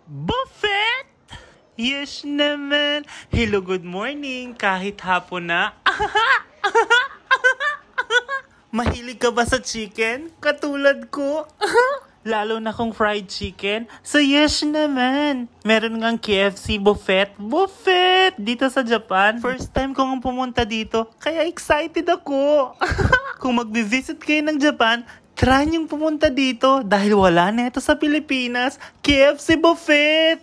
Buffet! Yes naman. Hello, good morning. Kahit hapon na. Mahilig ka ba sa chicken? Katulad ko. Lalo na kung fried chicken. So yes naman. Meron ngang KFC buffet. Buffet! Dito sa Japan. First time ko nga pumunta dito. Kaya excited ako. Kung magbi-visit kayo ng Japan, try niyong pumunta dito. Dahil wala na ito sa Pilipinas. KFC buffet!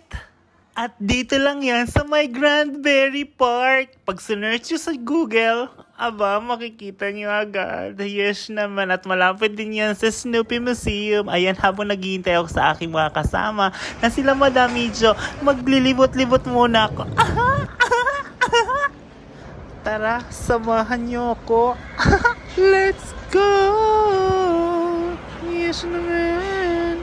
At dito lang yan sa may Granbury Park. Pag sinerch nyo sa Google, aba, makikita nyo agad. Yes naman. At malapit din yan sa Snoopy Museum. Ayan, habang naghihintay ako sa aking mga kasama na sila Madam Micho, maglilibot-libot muna ako. Tara, samahan nyo ako. Let's go! Yes naman.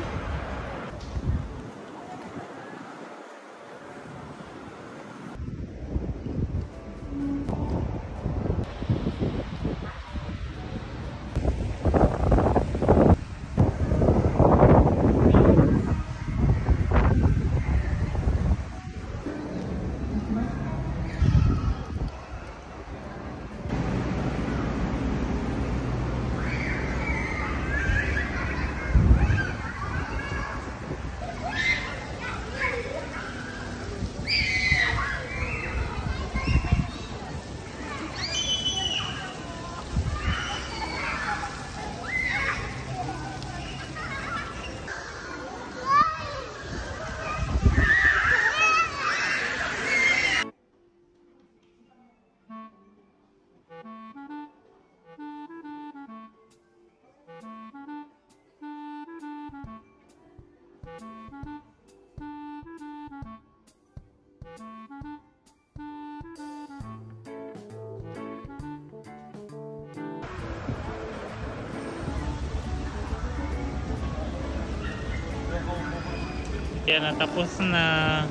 Yan, tapos na.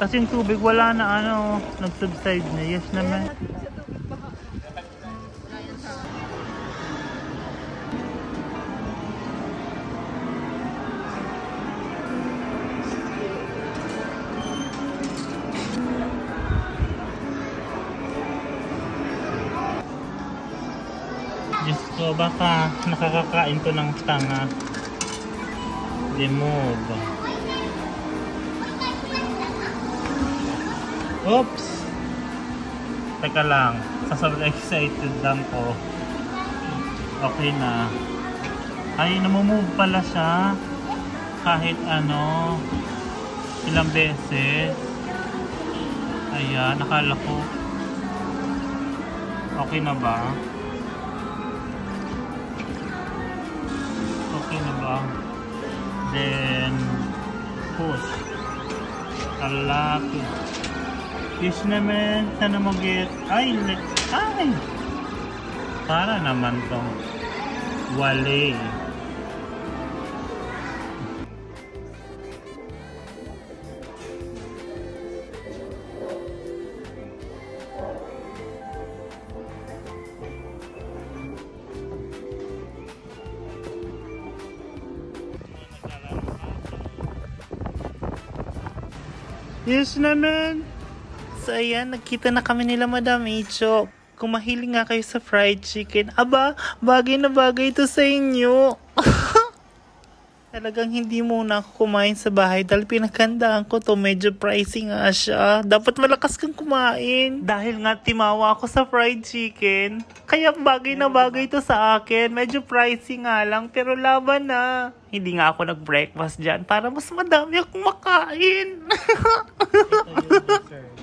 Kasi yung tubig wala na, nag-subside na. Yes naman. Diyos ko, baka nakakakain ko ng tanga. Remove. Oops! Teka lang. Sobrang excited lang ko. Okay na. Ay, namumove pala siya. Kahit ilang beses. Ayan, nakala ko. Okay na ba? Okay na ba? Then push. Alaki. Yes naman. Sana mag-get. Ay! Para naman tong wale. Yes naman. So ayan, nagkita na kami nila Madam Micho. Kung mahilig nga kayo sa fried chicken, aba, bagay na bagay ito sa inyo. Talagang hindi muna ako kumain sa bahay dahil pinaghandaan ko to. Medyo pricey nga siya. Dapat malakas kang kumain. Dahil nga timawa ako sa fried chicken. Kaya bagay na bagay to sa akin. Medyo pricey nga lang pero laban na. Hindi nga ako nag-breakfast dyan para mas madami akong makain. Ito yung dessert.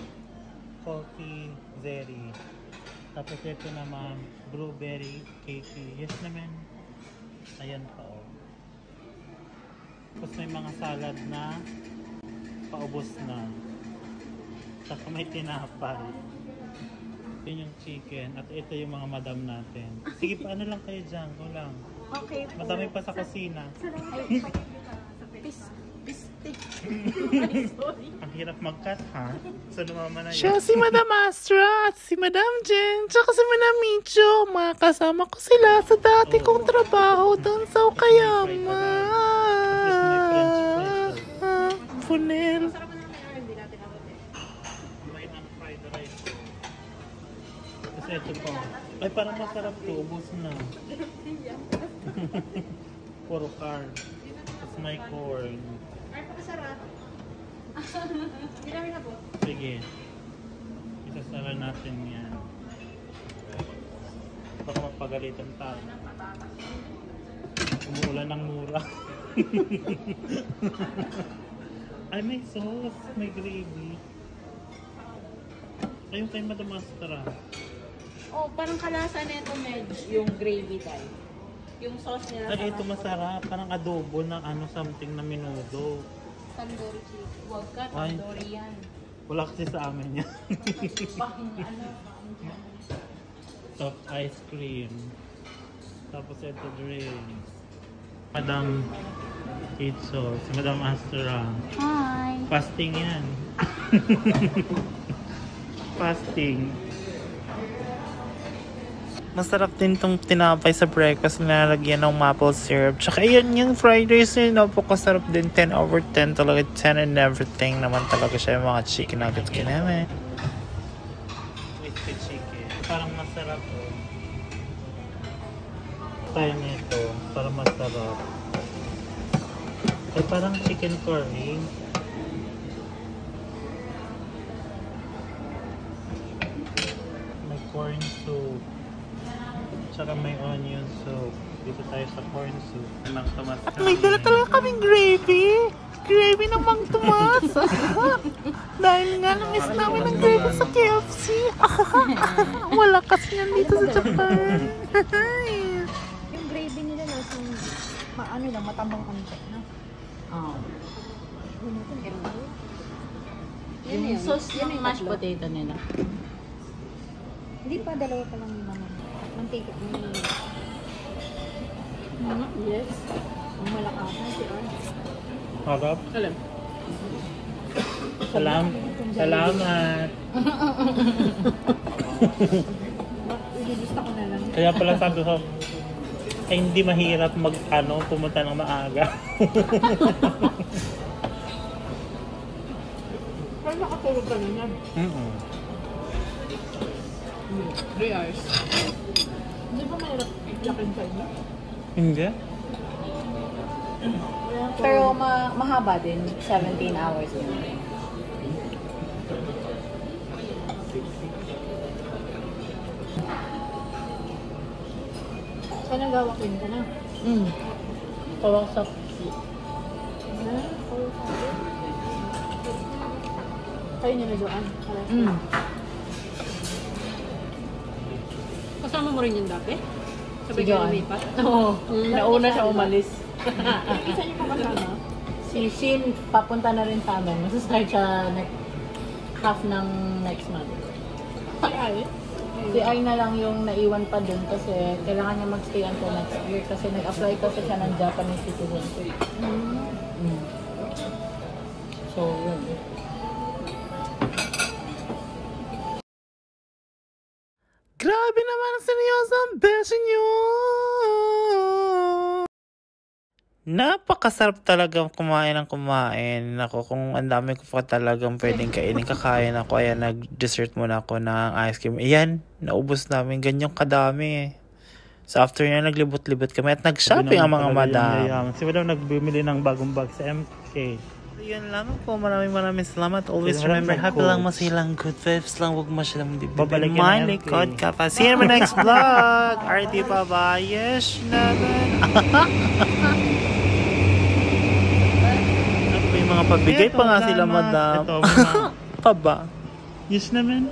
Coffee, zeri. Tapos ito naman, blueberry cake. Yes naman. Ayan pa oh. Tapos may mga salad na paubos na. Saka may tinapay. Yun yung chicken. At ito yung mga madam natin. Sige, paano lang kayo dyan? Go lang. Okay. Madami pa sa kusina. Pistik. Ang hirap mag-cut, ha? So, lumama na yun. Siya si Madam Astra at si Madam Jen, tsaka si Madam Micho. Makasama ko sila sa dati kong trabaho doon sa Okayama. Funel. May fried rice. Kasi ito pa. Ay, parang masarap to. Ubus na. Puro carb. Tapos may corn. Ay, pakasarap. Ginamit na po. Sige. Isasara natin yan. Baka mapagalitan tayo. Umuulan ng mura. Ay, may sauce. May gravy. Ayun kay Madam Astra. Oh, parang kalasa na ito, Medj. Yung gravy tayo. Yung sauce nila. Ay, ito masarap. Parang adobo ng ano something na minudo. Tandoori chicken. Huwag ka, Ay. tandoori yan. Wala kasi sa amin yan. Pang ano, Soft ice cream. Tapos ito drinks. Madam Itzo. Si Madam Astra. Hi! Fasting yan. Fasting. Masarap din tong tinapay sa breakfast na nalagyan ng maple syrup. Tsaka yun yung fried rice yun. Napakasarap din. 10 over 10 talaga. 10 and everything naman talaga siya. Yung mga chicken nuggets kineme. Twisted chicken. Parang masarap oh. Tayo nito. Parang masarap. Ay parang chicken curry. May corn soup. Tsaka may onion soup. Dito tayo sa corn soup. Mang Tomas. At may dala talaga kaming gravy. Gravy ng Mang Tomas. Dahil nga namiss namin ng gravy sa KFC. Wala kasi yan dito sa Japan. Yung gravy nila lasang ano lang, matambang konti, no? Oo. Yung sauce, yung mashed potato nila. Hindi pa, dalawa pa lang yung mga mantika. Yes. Ang malakasan si Ar. Harap. Alam. Salamat. Ililista ko na lang. Kaya pala sabi ko, ay hindi mahirap pumunta ng maaga. Pero nakatulog ka na yan. 3 hours. Hindi ba mahirap lakin sa inyo? Hindi. Pero mahaba din. 17 hours yun. Saan nagawakin ka na? Pawaksak. Kayo nila doon. Kasama mo rin yung dati? Sabay Si kayo Joan. lumipat? Oo. Nauna siya umalis. Isa niyo pa kasama? Si Shin, papunta na rin sa amin. Masastart siya half ng next month. Ay, Si Ay na lang yung naiwan pa dun kasi kailangan niya magstay until next year kasi nag-apply kasi siya ng Japanese citizenship. So, yun. Grabe naman ang seryoso ang beso nyo! Napakasarap talagang kumain ng kumain. Ako, kung ang dami ko pa talagang pwedeng kainin, kakain ako. Kaya nag-dessert muna ako ng ice cream. Ayan, naubos namin. Ganyang kadami. So after yan, naglibot-libot kami at nag-shopping ang mga madam. Si madam nagbumili ng bagong bag sa MK. Yan lang po. Maraming salamat. Always remember, happy lang, masilang good vibes lang. Huwag masyadong Babalik yan my ng likod MK. ka pa. See you in my next vlog. RT bye-bye. Yes, naman. May mga pabigay pa nga sila, madam. Ito, pa ba? Yes naman.